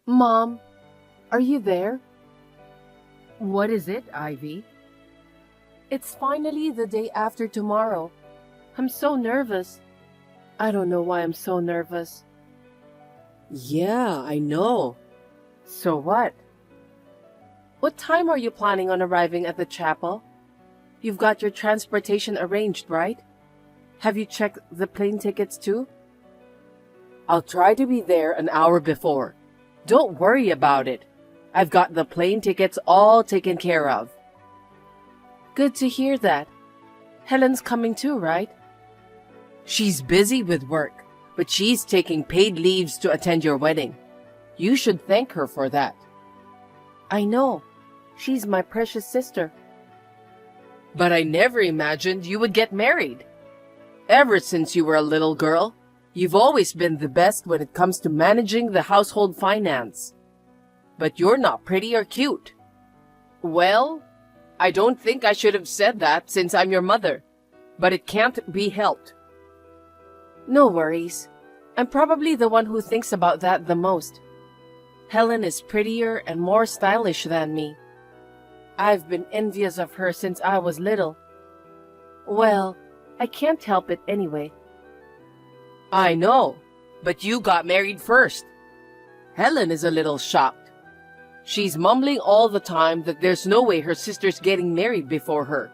Mom, are you there? What is it, Ivy? It's finally the day after tomorrow. I'm so nervous. I don't know why I'm so nervous. Yeah, I know. So what? What time are you planning on arriving at the chapel? You've got your transportation arranged, right? Have you checked the plane tickets too? I'll try to be there an hour before. Don't worry about it. I've got the plane tickets all taken care of. Good to hear that. Helen's coming too, right? She's busy with work, but she's taking paid leaves to attend your wedding. You should thank her for that. I know. She's my precious sister. But I never imagined you would get married. Ever since you were a little girl, you've always been the best when it comes to managing the household finance. But you're not pretty or cute. Well, I don't think I should have said that since I'm your mother, but it can't be helped. No worries. I'm probably the one who thinks about that the most. Helen is prettier and more stylish than me. I've been envious of her since I was little. Well, I can't help it anyway. I know, but you got married first. Helen is a little shocked. She's mumbling all the time that there's no way her sister's getting married before her.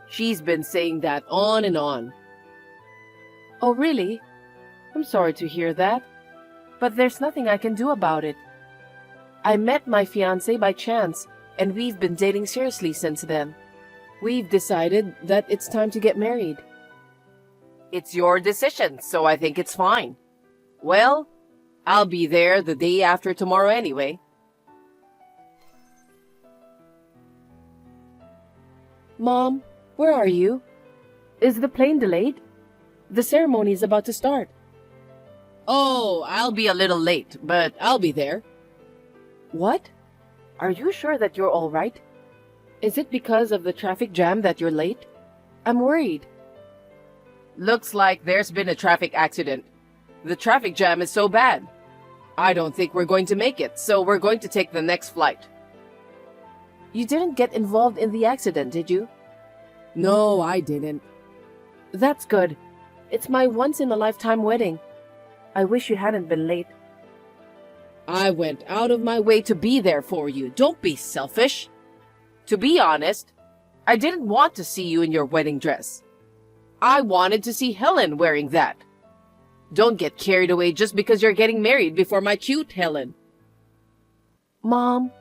She's been saying that on and on. Oh, really? I'm sorry to hear that. But there's nothing I can do about it. I met my fiancé by chance, and we've been dating seriously since then. We've decided that it's time to get married. It's your decision, so I think it's fine. Well, I'll be there the day after tomorrow anyway. Mom, where are you? Is the plane delayed? The ceremony is about to start. Oh, I'll be a little late, but I'll be there. What? Are you sure that you're all right? Is it because of the traffic jam that you're late? I'm worried. Looks like there's been a traffic accident. The traffic jam is so bad. I don't think we're going to make it, so we're going to take the next flight. You didn't get involved in the accident, did you? No, I didn't. That's good. It's my once-in-a-lifetime wedding. I wish you hadn't been late. I went out of my way to be there for you. Don't be selfish. To be honest, I didn't want to see you in your wedding dress. I wanted to see Helen wearing that. Don't get carried away just because you're getting married before my cute Helen. Mom,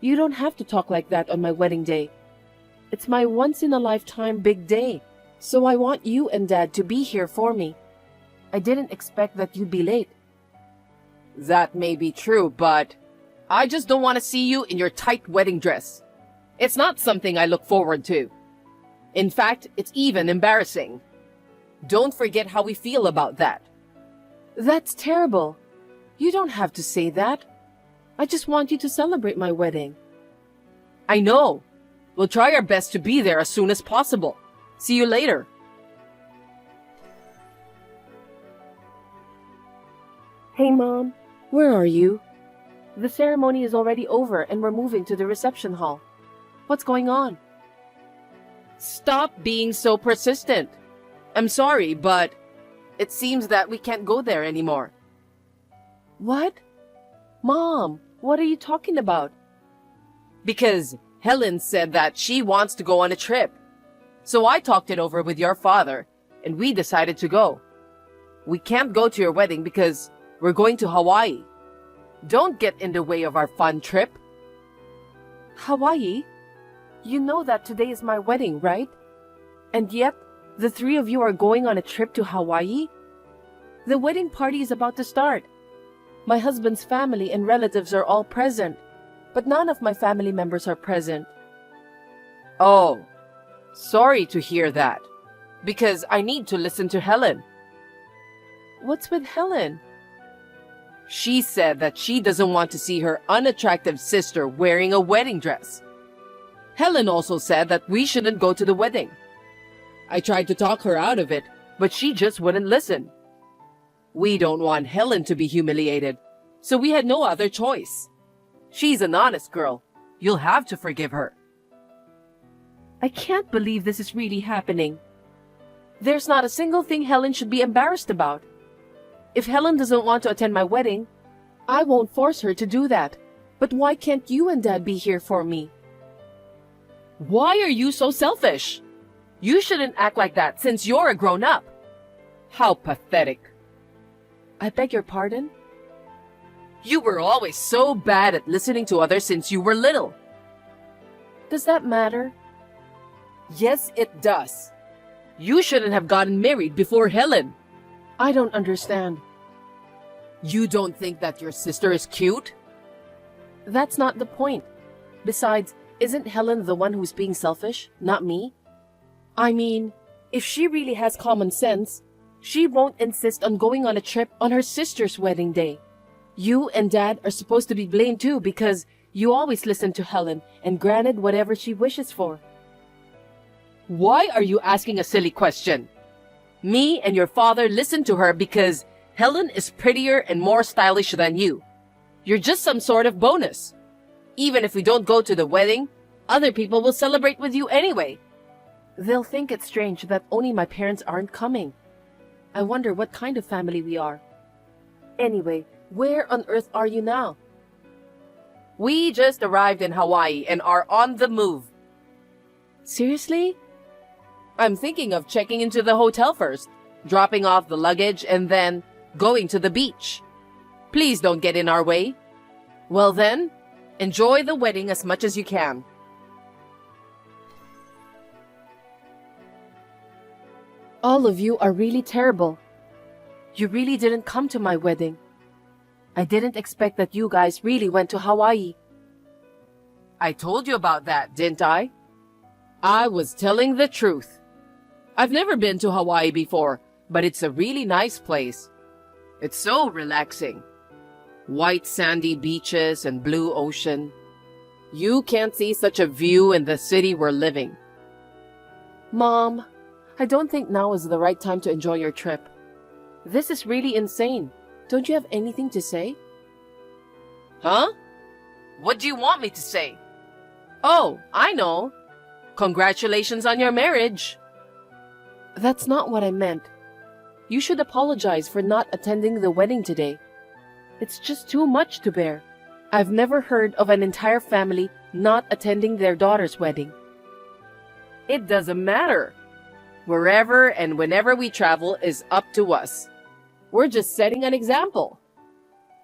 you don't have to talk like that on my wedding day. It's my once-in-a-lifetime big day, so I want you and Dad to be here for me. I didn't expect that you'd be late. That may be true, but I just don't want to see you in your tight wedding dress. It's not something I look forward to. In fact, it's even embarrassing. Don't forget how we feel about that. That's terrible. You don't have to say that. I just want you to celebrate my wedding. I know. We'll try our best to be there as soon as possible. See you later. Hey, Mom. Where are you? The ceremony is already over and we're moving to the reception hall. What's going on? Stop being so persistent. I'm sorry, but it seems that we can't go there anymore. What? Mom, what are you talking about? Because Helen said that she wants to go on a trip. So I talked it over with your father, and we decided to go. We can't go to your wedding because we're going to Hawaii. Don't get in the way of our fun trip. Hawaii? You know that today is my wedding, right? And yet, the three of you are going on a trip to Hawaii? The wedding party is about to start. My husband's family and relatives are all present, but none of my family members are present. Oh, sorry to hear that, because I need to listen to Helen. What's with Helen? She said that she doesn't want to see her unattractive sister wearing a wedding dress. Helen also said that we shouldn't go to the wedding. I tried to talk her out of it, but she just wouldn't listen. We don't want Helen to be humiliated, so we had no other choice. She's an honest girl. You'll have to forgive her. I can't believe this is really happening. There's not a single thing Helen should be embarrassed about. If Helen doesn't want to attend my wedding, I won't force her to do that. But why can't you and Dad be here for me? Why are you so selfish? You shouldn't act like that since you're a grown-up. How pathetic. I beg your pardon? You were always so bad at listening to others since you were little. Does that matter? Yes, it does. You shouldn't have gotten married before Helen. I don't understand. You don't think that your sister is cute? That's not the point. Besides, isn't Helen the one who's being selfish, not me? I mean, if she really has common sense, she won't insist on going on a trip on her sister's wedding day. You and Dad are supposed to be blamed too because you always listen to Helen and granted whatever she wishes for. Why are you asking a silly question? Me and your father listened to her because Helen is prettier and more stylish than you. You're just some sort of bonus. Even if we don't go to the wedding, other people will celebrate with you anyway. They'll think it's strange that only my parents aren't coming. I wonder what kind of family we are. Anyway, where on earth are you now? We just arrived in Hawaii and are on the move. Seriously? I'm thinking of checking into the hotel first, dropping off the luggage, and then going to the beach. Please don't get in our way. Well then, enjoy the wedding as much as you can. All of you are really terrible. You really didn't come to my wedding. I didn't expect that you guys really went to Hawaii. I told you about that, didn't I? I was telling the truth. I've never been to Hawaii before, but it's a really nice place. It's so relaxing. White sandy beaches and blue ocean. You can't see such a view in the city we're living. Mom, I don't think now is the right time to enjoy your trip. This is really insane. Don't you have anything to say? Huh? What do you want me to say? Oh, I know. Congratulations on your marriage. That's not what I meant. You should apologize for not attending the wedding today. It's just too much to bear. I've never heard of an entire family not attending their daughter's wedding. It doesn't matter. Wherever and whenever we travel is up to us. We're just setting an example.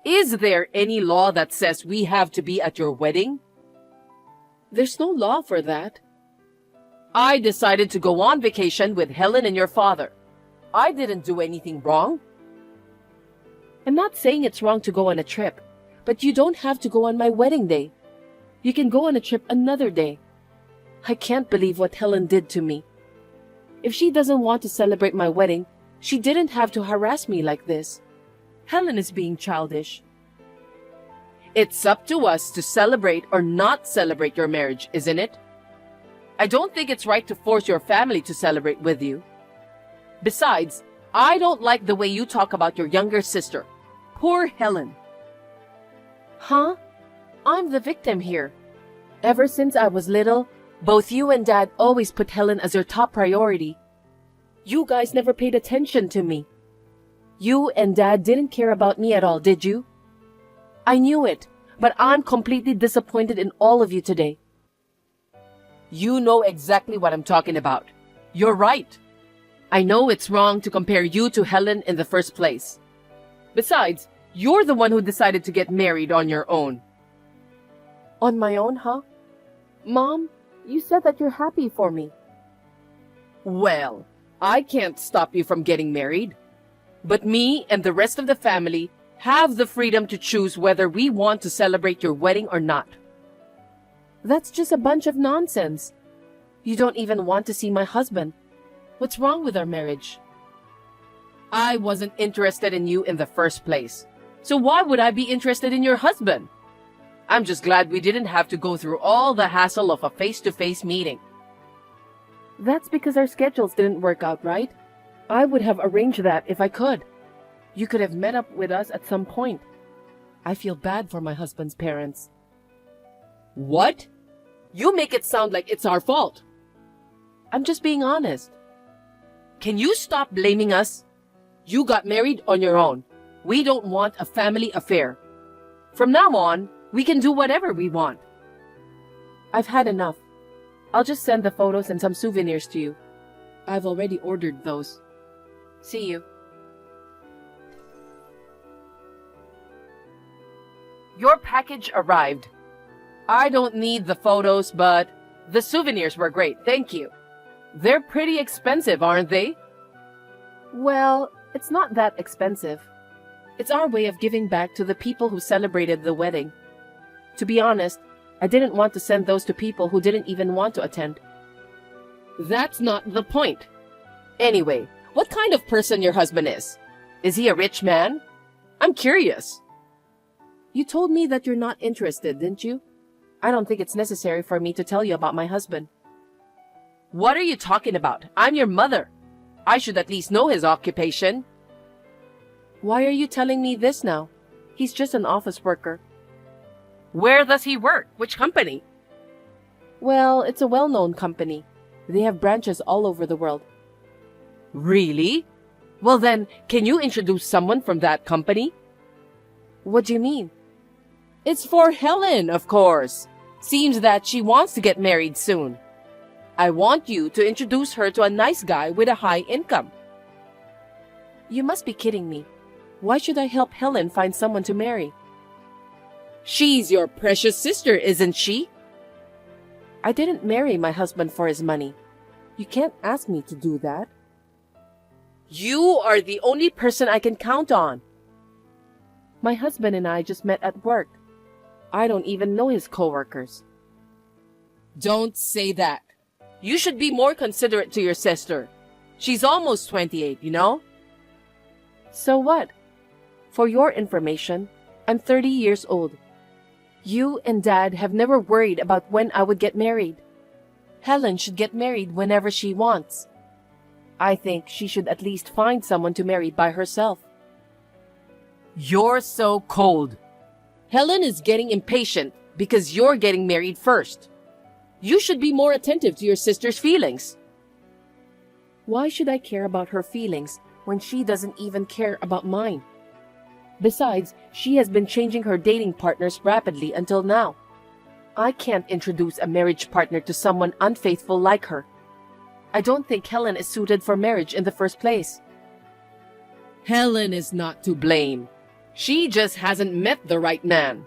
Is there any law that says we have to be at your wedding? There's no law for that. I decided to go on vacation with Helen and your father. I didn't do anything wrong. I'm not saying it's wrong to go on a trip, but you don't have to go on my wedding day. You can go on a trip another day. I can't believe what Helen did to me. If she doesn't want to celebrate my wedding, she didn't have to harass me like this. Helen is being childish. It's up to us to celebrate or not celebrate your marriage, isn't it? I don't think it's right to force your family to celebrate with you. Besides, I don't like the way you talk about your younger sister. Poor Helen. Huh? I'm the victim here. Ever since I was little, both you and Dad always put Helen as your top priority. You guys never paid attention to me. You and Dad didn't care about me at all, did you? I knew it, but I'm completely disappointed in all of you today. You know exactly what I'm talking about. You're right. I know it's wrong to compare you to Helen in the first place. Besides, you're the one who decided to get married on your own. On my own, huh? Mom, you said that you're happy for me. Well, I can't stop you from getting married. But me and the rest of the family have the freedom to choose whether we want to celebrate your wedding or not. That's just a bunch of nonsense. You don't even want to see my husband. What's wrong with our marriage? I wasn't interested in you in the first place. So why would I be interested in your husband? I'm just glad we didn't have to go through all the hassle of a face-to-face meeting. That's because our schedules didn't work out, right? I would have arranged that if I could. You could have met up with us at some point. I feel bad for my husband's parents. What? You make it sound like it's our fault. I'm just being honest. Can you stop blaming us? You got married on your own. We don't want a family affair. From now on, we can do whatever we want. I've had enough. I'll just send the photos and some souvenirs to you. I've already ordered those. See you. Your package arrived. I don't need the photos, but the souvenirs were great, thank you. They're pretty expensive, aren't they? Well, it's not that expensive. It's our way of giving back to the people who celebrated the wedding. To be honest, I didn't want to send those to people who didn't even want to attend. That's not the point. Anyway, what kind of person your husband is? Is he a rich man? I'm curious. You told me that you're not interested, didn't you? I don't think it's necessary for me to tell you about my husband. What are you talking about? I'm your mother. I should at least know his occupation. Why are you telling me this now? He's just an office worker. Where does he work? Which company? Well, it's a well-known company. They have branches all over the world. Really? Well then, can you introduce someone from that company? What do you mean? It's for Helen, of course. Seems that she wants to get married soon. I want you to introduce her to a nice guy with a high income. You must be kidding me. Why should I help Helen find someone to marry? She's your precious sister, isn't she? I didn't marry my husband for his money. You can't ask me to do that. You are the only person I can count on. My husband and I just met at work. I don't even know his coworkers. Don't say that. You should be more considerate to your sister. She's almost 28, you know? So what? For your information, I'm 30 years old. You and Dad have never worried about when I would get married. Helen should get married whenever she wants. I think she should at least find someone to marry by herself. You're so cold. Helen is getting impatient because you're getting married first. You should be more attentive to your sister's feelings. Why should I care about her feelings when she doesn't even care about mine? Besides, she has been changing her dating partners rapidly until now. I can't introduce a marriage partner to someone unfaithful like her. I don't think Helen is suited for marriage in the first place. Helen is not to blame. She just hasn't met the right man.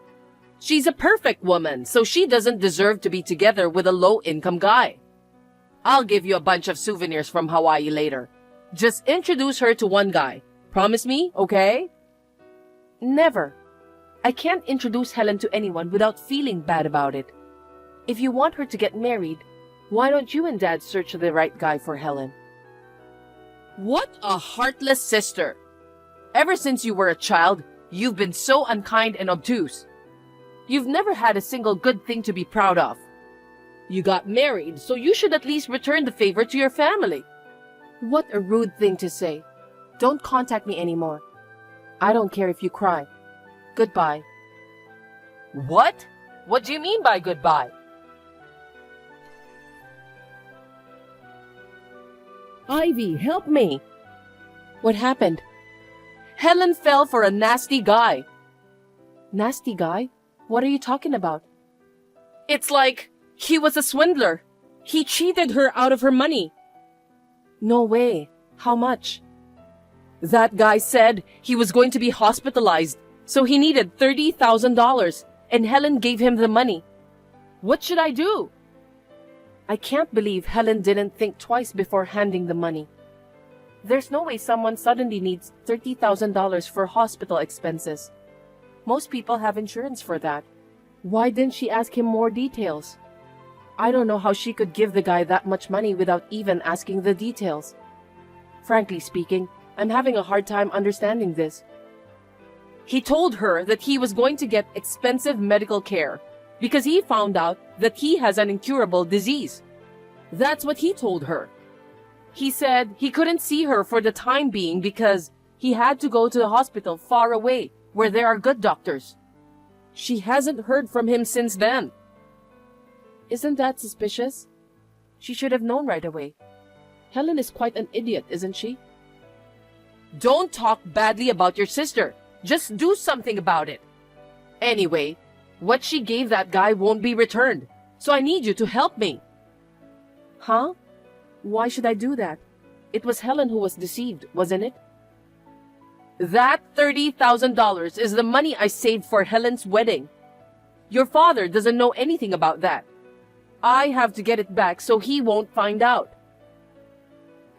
She's a perfect woman, so she doesn't deserve to be together with a low-income guy. I'll give you a bunch of souvenirs from Hawaii later. Just introduce her to one guy. Promise me, okay? Never. I can't introduce Helen to anyone without feeling bad about it. If you want her to get married, why don't you and Dad search the right guy for Helen? What a heartless sister. Ever since you were a child, you've been so unkind and obtuse. You've never had a single good thing to be proud of. You got married, so you should at least return the favor to your family. What a rude thing to say. Don't contact me anymore. I don't care if you cry. Goodbye. What? What do you mean by goodbye? Ivy, help me. What happened? Helen fell for a nasty guy. Nasty guy? What are you talking about? It's like he was a swindler. He cheated her out of her money. No way. How much? That guy said he was going to be hospitalized, so he needed $30,000, and Helen gave him the money. What should I do? I can't believe Helen didn't think twice before handing the money. There's no way someone suddenly needs $30,000 for hospital expenses. Most people have insurance for that. Why didn't she ask him more details? I don't know how she could give the guy that much money without even asking the details. Frankly speaking, I'm having a hard time understanding this. He told her that he was going to get expensive medical care because he found out that he has an incurable disease. That's what he told her. He said he couldn't see her for the time being because he had to go to the hospital far away where there are good doctors. She hasn't heard from him since then. Isn't that suspicious? She should have known right away. Helen is quite an idiot, isn't she? Don't talk badly about your sister. Just do something about it. Anyway, what she gave that guy won't be returned, so I need you to help me. Huh? Why should I do that? It was Helen who was deceived, wasn't it? That $30,000 is the money I saved for Helen's wedding. Your father doesn't know anything about that. I have to get it back so he won't find out.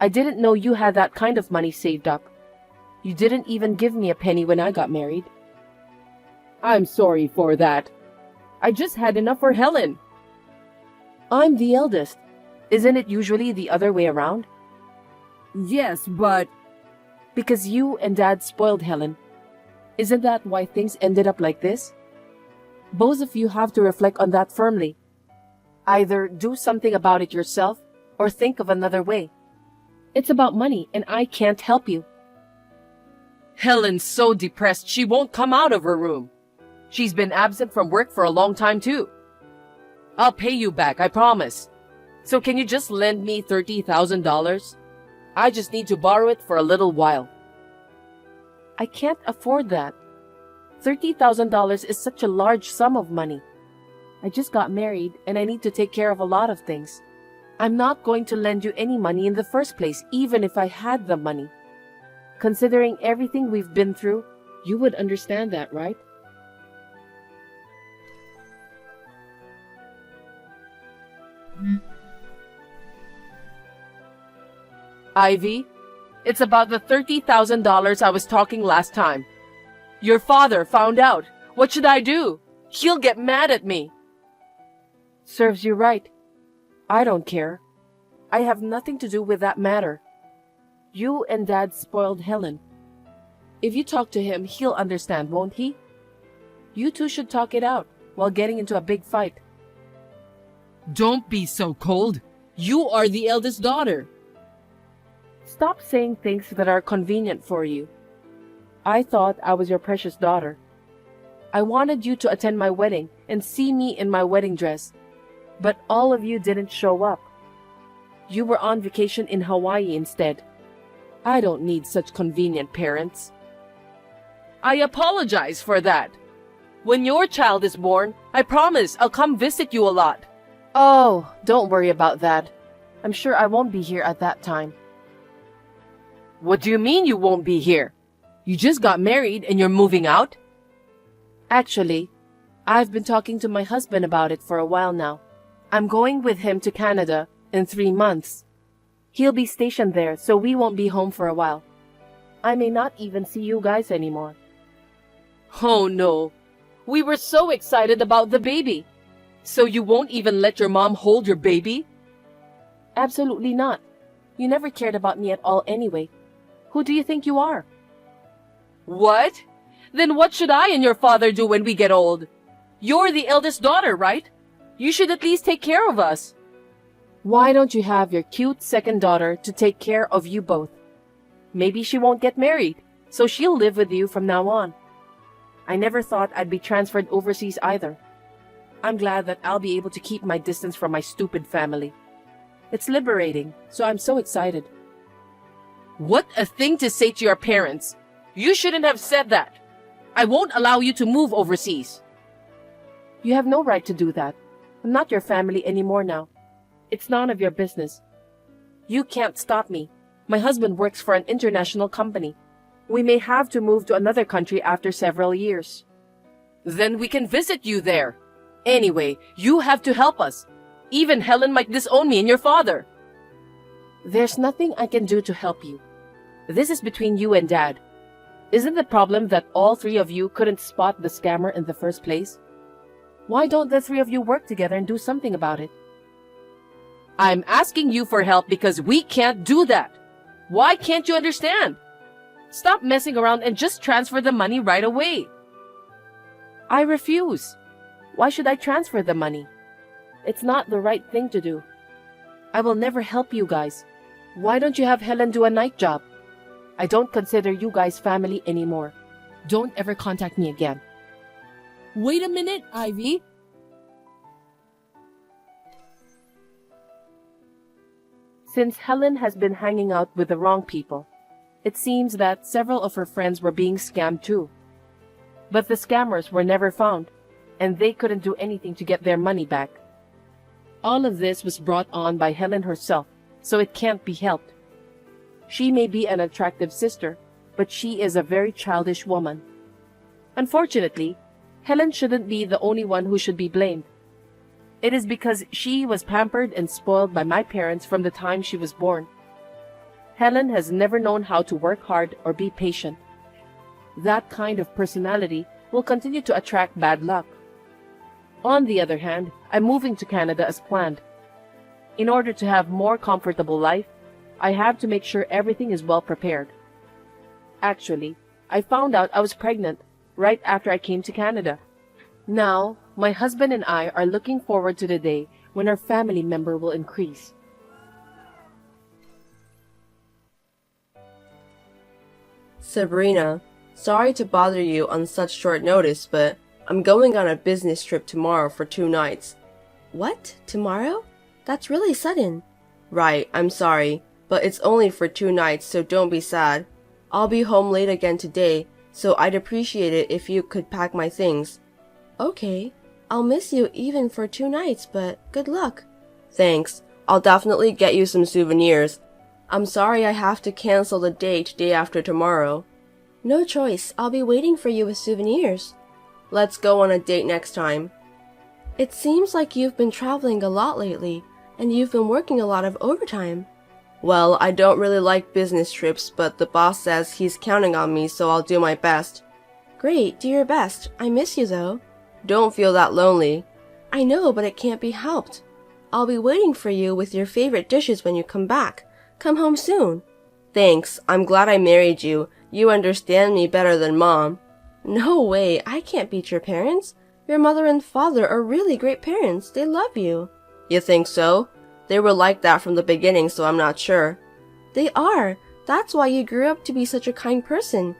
I didn't know you had that kind of money saved up. You didn't even give me a penny when I got married. I'm sorry for that. I just had enough for Helen. I'm the eldest. Isn't it usually the other way around? Yes, but... Because you and Dad spoiled Helen. Isn't that why things ended up like this? Both of you have to reflect on that firmly. Either do something about it yourself or think of another way. It's about money and I can't help you. Helen's so depressed she won't come out of her room. She's been absent from work for a long time too. I'll pay you back, I promise. So can you just lend me $30,000? I just need to borrow it for a little while. I can't afford that. $30,000 is such a large sum of money. I just got married and I need to take care of a lot of things. I'm not going to lend you any money in the first place, even if I had the money. Considering everything we've been through, you would understand that, right? Ivy, it's about the $30,000 I was talking last time. Your father found out. What should I do? He'll get mad at me. Serves you right. I don't care. I have nothing to do with that matter. You and Dad spoiled Helen. If you talk to him, he'll understand, won't he? You two should talk it out while getting into a big fight. Don't be so cold. You are the eldest daughter. Stop saying things that are convenient for you. I thought I was your precious daughter. I wanted you to attend my wedding and see me in my wedding dress, but all of you didn't show up. You were on vacation in Hawaii instead. I don't need such convenient parents. I apologize for that. When your child is born, I promise I'll come visit you a lot. Oh, don't worry about that. I'm sure I won't be here at that time. What do you mean you won't be here? You just got married and you're moving out? Actually, I've been talking to my husband about it for a while now. I'm going with him to Canada in 3 months. He'll be stationed there, so we won't be home for a while. I may not even see you guys anymore. Oh no. We were so excited about the baby. So you won't even let your mom hold your baby? Absolutely not. You never cared about me at all anyway. Who do you think you are? What? Then what should I and your father do when we get old? You're the eldest daughter, right? You should at least take care of us. Why don't you have your cute second daughter to take care of you both? Maybe she won't get married, so she'll live with you from now on. I never thought I'd be transferred overseas either. I'm glad that I'll be able to keep my distance from my stupid family. It's liberating, so I'm so excited. What a thing to say to your parents. You shouldn't have said that. I won't allow you to move overseas. You have no right to do that. I'm not your family anymore now. It's none of your business. You can't stop me. My husband works for an international company. We may have to move to another country after several years. Then we can visit you there. Anyway, you have to help us. Even Helen might disown me and your father. There's nothing I can do to help you. This is between you and Dad. Isn't the problem that all three of you couldn't spot the scammer in the first place? Why don't the three of you work together and do something about it? I'm asking you for help because we can't do that. Why can't you understand? Stop messing around and just transfer the money right away. I refuse. Why should I transfer the money? It's not the right thing to do. I will never help you guys. Why don't you have Helen do a night job? I don't consider you guys family anymore. Don't ever contact me again. Wait a minute, Ivy. Since Helen has been hanging out with the wrong people, it seems that several of her friends were being scammed too. But the scammers were never found, and they couldn't do anything to get their money back. All of this was brought on by Helen herself, so it can't be helped. She may be an attractive sister, but she is a very childish woman. Unfortunately, Helen shouldn't be the only one who should be blamed. It is because she was pampered and spoiled by my parents from the time she was born. Helen has never known how to work hard or be patient. That kind of personality will continue to attract bad luck. On the other hand, I'm moving to Canada as planned. In order to have more comfortable life, I have to make sure everything is well prepared. Actually, I found out I was pregnant right after I came to Canada. Now, my husband and I are looking forward to the day when our family member will increase. Sabrina, sorry to bother you on such short notice, but I'm going on a business trip tomorrow for 2 nights. What? Tomorrow? That's really sudden. Right, I'm sorry, but it's only for 2 nights, so don't be sad. I'll be home late again today, so I'd appreciate it if you could pack my things. Okay, I'll miss you even for 2 nights, but good luck. Thanks, I'll definitely get you some souvenirs. I'm sorry I have to cancel the date day after tomorrow. No choice, I'll be waiting for you with souvenirs. Let's go on a date next time. It seems like you've been traveling a lot lately, and you've been working a lot of overtime. Well, I don't really like business trips, but the boss says he's counting on me, so I'll do my best. Great, do your best. I miss you though. Don't feel that lonely. I know, but it can't be helped. I'll be waiting for you with your favorite dishes when you come back. Come home soon. Thanks, I'm glad I married you. You understand me better than Mom. No way, I can't beat your parents. Your mother and father are really great parents. They love you. You think so? They were like that from the beginning, so I'm not sure. They are. That's why you grew up to be such a kind person.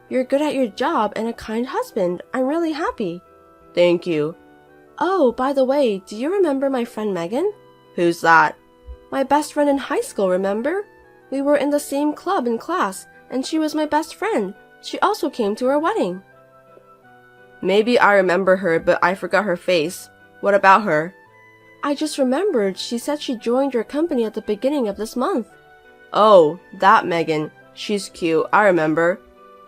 You're good at your job and a kind husband. I'm really happy. Thank you. Oh, by the way, do you remember my friend Megan? Who's that? My best friend in high school, remember? We were in the same club in class, and she was my best friend. She also came to our wedding. Maybe I remember her, but I forgot her face. What about her? I just remembered she said she joined your company at the beginning of this month. Oh, that Megan. She's cute, I remember.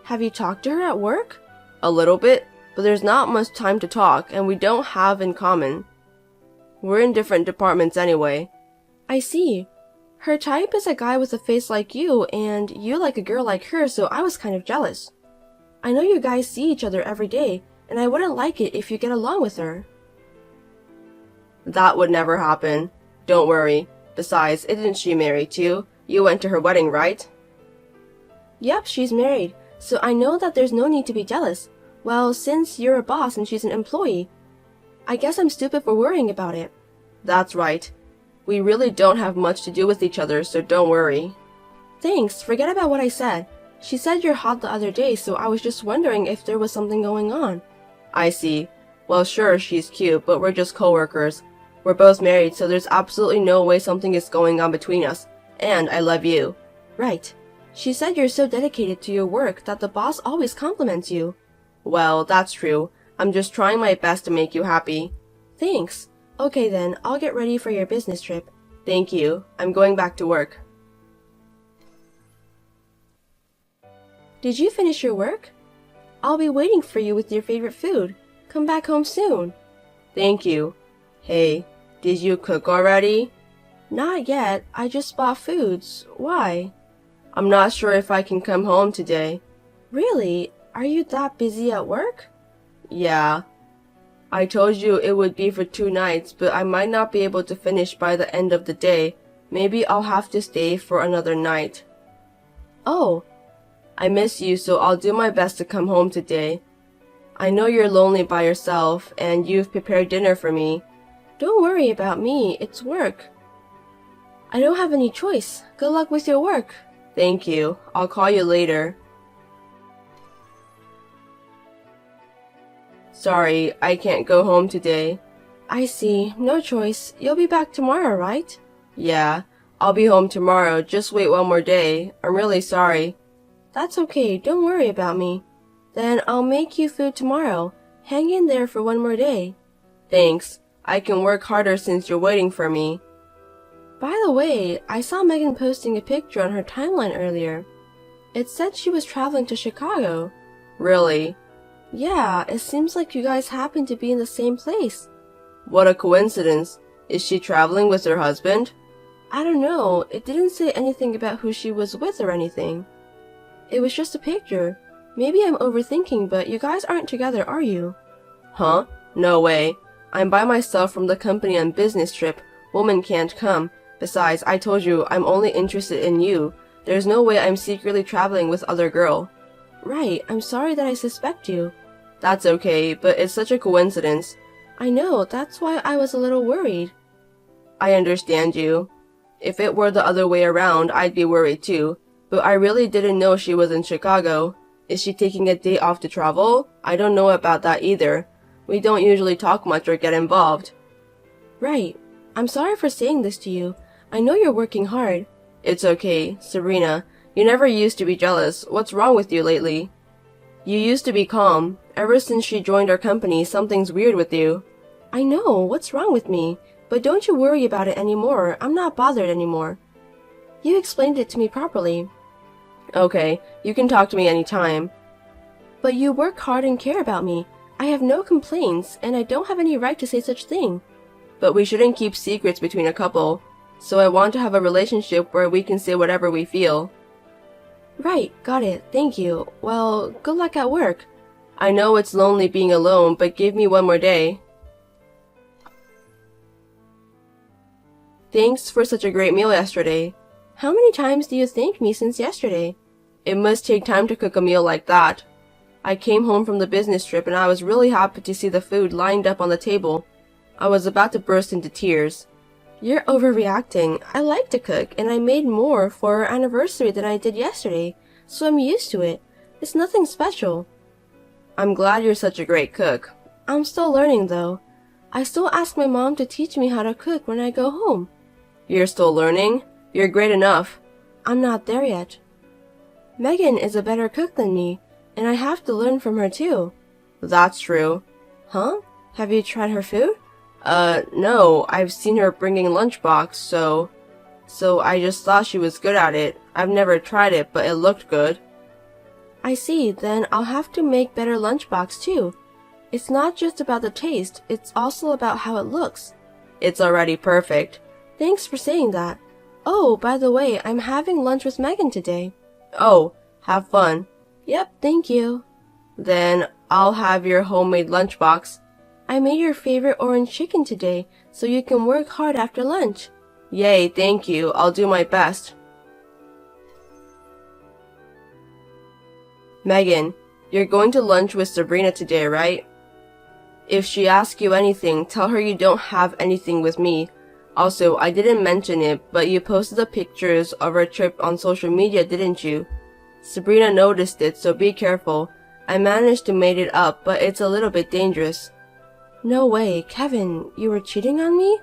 Have you talked to her at work? A little bit, but there's not much time to talk, and we don't have in common. We're in different departments anyway. I see. Her type is a guy with a face like you, and you like a girl like her, so I was kind of jealous. I know you guys see each other every day, and I wouldn't like it if you get along with her. That would never happen. Don't worry. Besides, isn't she married too? You went to her wedding, right? Yep, she's married, so I know that there's no need to be jealous. Well, since you're a boss and she's an employee, I guess I'm stupid for worrying about it. That's right. We really don't have much to do with each other, so don't worry. Thanks, forget about what I said. She said you're hot the other day, so I was just wondering if there was something going on. I see. Well, sure, she's cute, but we're just co-workers. We're both married, so there's absolutely no way something is going on between us. And I love you. Right. She said you're so dedicated to your work that the boss always compliments you. Well, that's true. I'm just trying my best to make you happy. Thanks. Okay then, I'll get ready for your business trip. Thank you. I'm going back to work. Did you finish your work? I'll be waiting for you with your favorite food. Come back home soon. Thank you. Hey, did you cook already? Not yet. I just bought foods. Why? I'm not sure if I can come home today. Really? Are you that busy at work? Yeah. I told you it would be for 2 nights, but I might not be able to finish by the end of the day. Maybe I'll have to stay for another night. Oh. I miss you, so I'll do my best to come home today. I know you're lonely by yourself, and you've prepared dinner for me. Don't worry about me, it's work. I don't have any choice. Good luck with your work. Thank you. I'll call you later. Sorry, I can't go home today. I see. No choice. You'll be back tomorrow, right? Yeah, I'll be home tomorrow. Just wait one more day. I'm really sorry. That's okay. Don't worry about me. Then I'll make you food tomorrow. Hang in there for one more day. Thanks. I can work harder since you're waiting for me. By the way, I saw Megan posting a picture on her timeline earlier. It said she was traveling to Chicago. Really? Yeah, it seems like you guys happen to be in the same place. What a coincidence. Is she traveling with her husband? I don't know. It didn't say anything about who she was with or anything. It was just a picture. Maybe I'm overthinking, but you guys aren't together, are you? Huh? No way. I'm by myself from the company on business trip. Woman can't come. Besides, I told you I'm only interested in you. There's no way I'm secretly traveling with other girl. Right, I'm sorry that I suspect you. That's okay, but it's such a coincidence. I know, that's why I was a little worried. I understand you. If it were the other way around, I'd be worried too. But I really didn't know she was in Chicago. Is she taking a day off to travel? I don't know about that either. We don't usually talk much or get involved. Right. I'm sorry for saying this to you. I know you're working hard. It's okay, Sabrina. You never used to be jealous. What's wrong with you lately? You used to be calm. Ever since she joined our company, something's weird with you. I know. What's wrong with me? But don't you worry about it anymore. I'm not bothered anymore. You explained it to me properly. Okay, you can talk to me anytime. But you work hard and care about me. I have no complaints, and I don't have any right to say such thing. But we shouldn't keep secrets between a couple. So I want to have a relationship where we can say whatever we feel. Right, got it. Thank you. Well, good luck at work. I know it's lonely being alone, but give me one more day. Thanks for such a great meal yesterday. How many times do you thank me since yesterday? It must take time to cook a meal like that. I came home from the business trip and I was really happy to see the food lined up on the table. I was about to burst into tears. You're overreacting. I like to cook, and I made more for our anniversary than I did yesterday, so I'm used to it. It's nothing special. I'm glad you're such a great cook. I'm still learning, though. I still ask my mom to teach me how to cook when I go home. You're still learning? You're great enough. I'm not there yet. Megan is a better cook than me, and I have to learn from her too. That's true. Huh? Have you tried her food? No, I've seen her bringing lunchbox, so I just thought she was good at it. I've never tried it, but it looked good. I see, then I'll have to make better lunchbox too. It's not just about the taste, it's also about how it looks. It's already perfect. Thanks for saying that. Oh, by the way, I'm having lunch with Megan today. Oh, have fun. Yep, thank you. Then I'll have your homemade lunchbox. I made your favorite orange chicken today, so you can work hard after lunch. Yay, thank you. I'll do my best. Megan, you're going to lunch with Sabrina today, right? If she asks you anything, tell her you don't have anything with me. Also, I didn't mention it, but you posted the pictures of our trip on social media, didn't you? Sabrina noticed it, so be careful. I managed to make it up, but it's a little bit dangerous. No way, Kevin, you were cheating on me?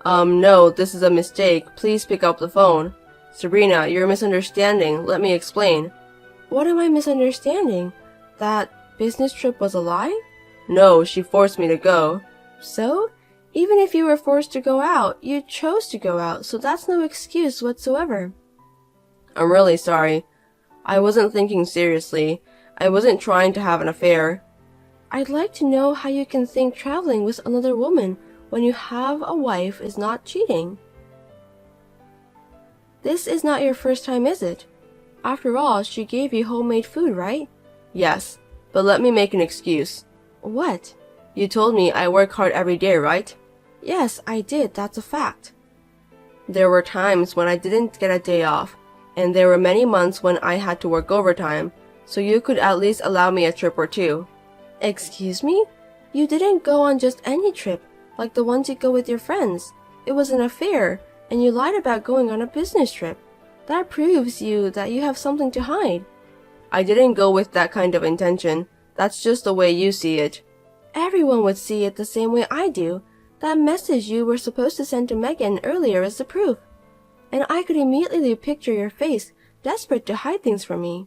No, this is a mistake. Please pick up the phone. Sabrina, you're misunderstanding. Let me explain. What am I misunderstanding? That business trip was a lie? No, she forced me to go. So? Even if you were forced to go out, you chose to go out, so that's no excuse whatsoever. I'm really sorry. I wasn't thinking seriously. I wasn't trying to have an affair. I'd like to know how you can think traveling with another woman when you have a wife is not cheating. This is not your first time, is it? After all, she gave you homemade food, right? Yes, but let me make an excuse. What? You told me I work hard every day, right? Yes, I did. That's a fact. There were times when I didn't get a day off, and there were many months when I had to work overtime, so you could at least allow me a trip or two. Excuse me? You didn't go on just any trip, like the ones you go with your friends. It was an affair, and you lied about going on a business trip. That proves that you have something to hide. I didn't go with that kind of intention. That's just the way you see it. Everyone would see it the same way I do. That message you were supposed to send to Megan earlier is the proof. And I could immediately picture your face, desperate to hide things from me.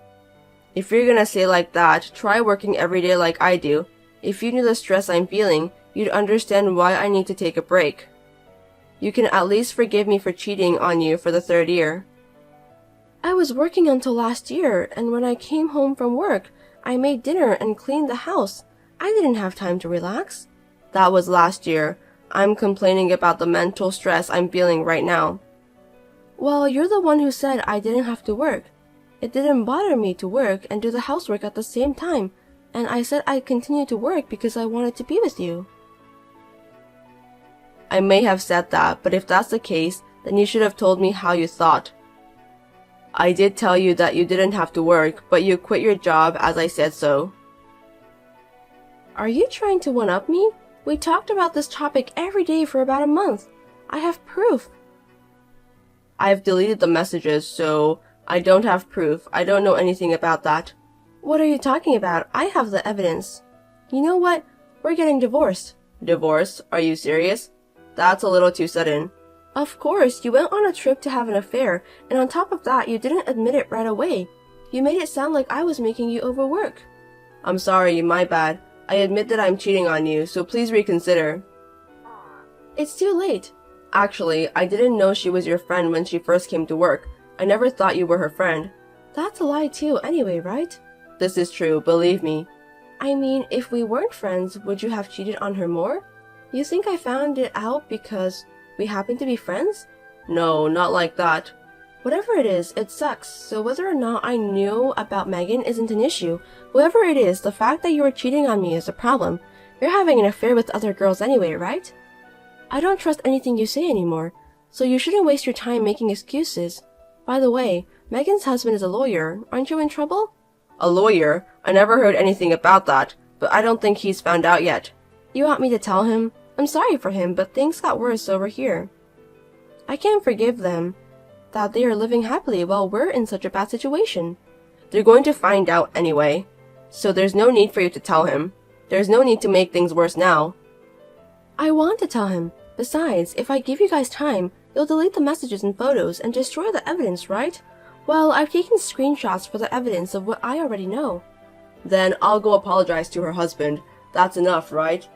If you're gonna say like that, try working every day like I do. If you knew the stress I'm feeling, you'd understand why I need to take a break. You can at least forgive me for cheating on you for the 3rd year. I was working until last year, and when I came home from work, I made dinner and cleaned the house. I didn't have time to relax. That was last year. I'm complaining about the mental stress I'm feeling right now. Well, you're the one who said I didn't have to work. It didn't bother me to work and do the housework at the same time, and I said I'd continue to work because I wanted to be with you. I may have said that, but if that's the case, then you should have told me how you thought. I did tell you that you didn't have to work, but you quit your job as I said so. Are you trying to one-up me? We talked about this topic every day for about a month. I have proof. I've deleted the messages, so I don't have proof. I don't know anything about that. What are you talking about? I have the evidence. You know what? We're getting divorced. Divorce? Are you serious? That's a little too sudden. Of course, you went on a trip to have an affair, and on top of that, you didn't admit it right away. You made it sound like I was making you overwork. I'm sorry, my bad. I admit that I'm cheating on you, so please reconsider. It's too late. Actually, I didn't know she was your friend when she first came to work. I never thought you were her friend. That's a lie too, anyway, right? This is true, believe me. I mean, if we weren't friends, would you have cheated on her more? You think I found it out because we happen to be friends? No, not like that. Whatever it is, it sucks, so whether or not I knew about Megan isn't an issue. Whoever it is, the fact that you were cheating on me is a problem. You're having an affair with other girls anyway, right? I don't trust anything you say anymore, so you shouldn't waste your time making excuses. By the way, Megan's husband is a lawyer. Aren't you in trouble? A lawyer? I never heard anything about that, but I don't think he's found out yet. You want me to tell him? I'm sorry for him, but things got worse over here. I can't forgive them that they are living happily while we're in such a bad situation. They're going to find out anyway, so there's no need for you to tell him. There's no need to make things worse now. I want to tell him. Besides, if I give you guys time, you'll delete the messages and photos and destroy the evidence, right? Well, I've taken screenshots for the evidence of what I already know. Then I'll go apologize to her husband. That's enough, right?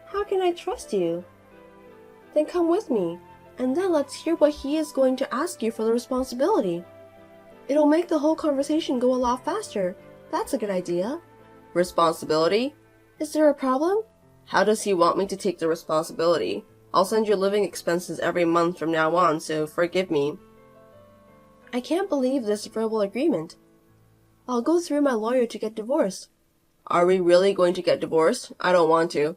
How can I trust you? Then come with me, and then let's hear what he is going to ask you for the responsibility. It'll make the whole conversation go a lot faster. That's a good idea. Responsibility? Is there a problem? How does he want me to take the responsibility? I'll send your living expenses every month from now on, so forgive me. I can't believe this verbal agreement. I'll go through my lawyer to get divorced. Are we really going to get divorced? I don't want to.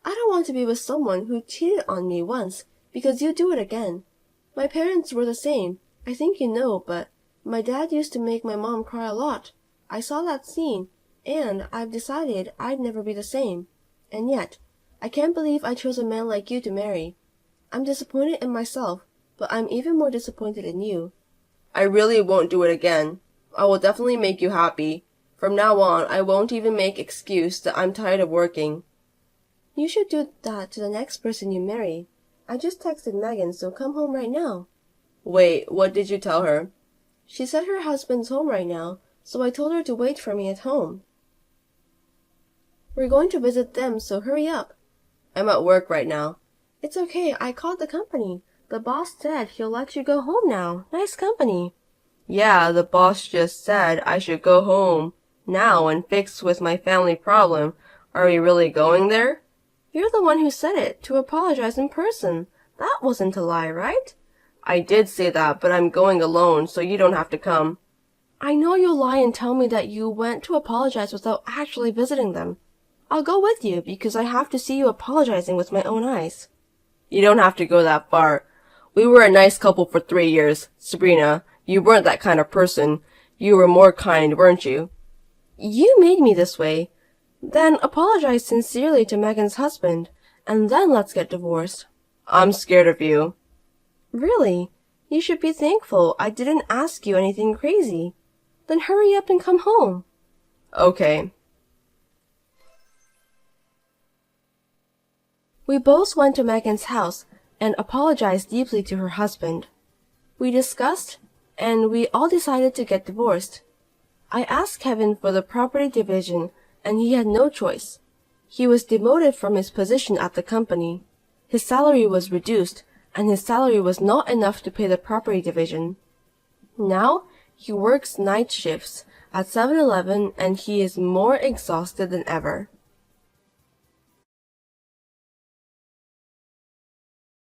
I don't want to be with someone who cheated on me once, because you do it again. My parents were the same. I think you know, but my dad used to make my mom cry a lot. I saw that scene, and I've decided I'd never be the same. And yet, I can't believe I chose a man like you to marry. I'm disappointed in myself, but I'm even more disappointed in you. I really won't do it again. I will definitely make you happy. From now on, I won't even make excuse that I'm tired of working. You should do that to the next person you marry. I just texted Megan, so come home right now. Wait, what did you tell her? She said her husband's home right now, so I told her to wait for me at home. We're going to visit them, so hurry up. I'm at work right now. It's okay, I called the company. The boss said he'll let you go home now. Nice company. Yeah, the boss just said I should go home now and fix with my family problem. Are we really going there? You're the one who said it, to apologize in person. That wasn't a lie, right? I did say that, but I'm going alone, so you don't have to come. I know you'll lie and tell me that you went to apologize without actually visiting them. I'll go with you, because I have to see you apologizing with my own eyes. You don't have to go that far. We were a nice couple for 3 years. Sabrina, you weren't that kind of person. You were more kind, weren't you? You made me this way. Then apologize sincerely to Megan's husband, and then let's get divorced. I'm scared of you. Really? You should be thankful I didn't ask you anything crazy. Then hurry up and come home. Okay. We both went to Megan's house and apologized deeply to her husband. We discussed, and we all decided to get divorced. I asked Kevin for the property division, and he had no choice. He was demoted from his position at the company. His salary was reduced, and his salary was not enough to pay the property division. Now, he works night shifts at 7-Eleven, and he is more exhausted than ever.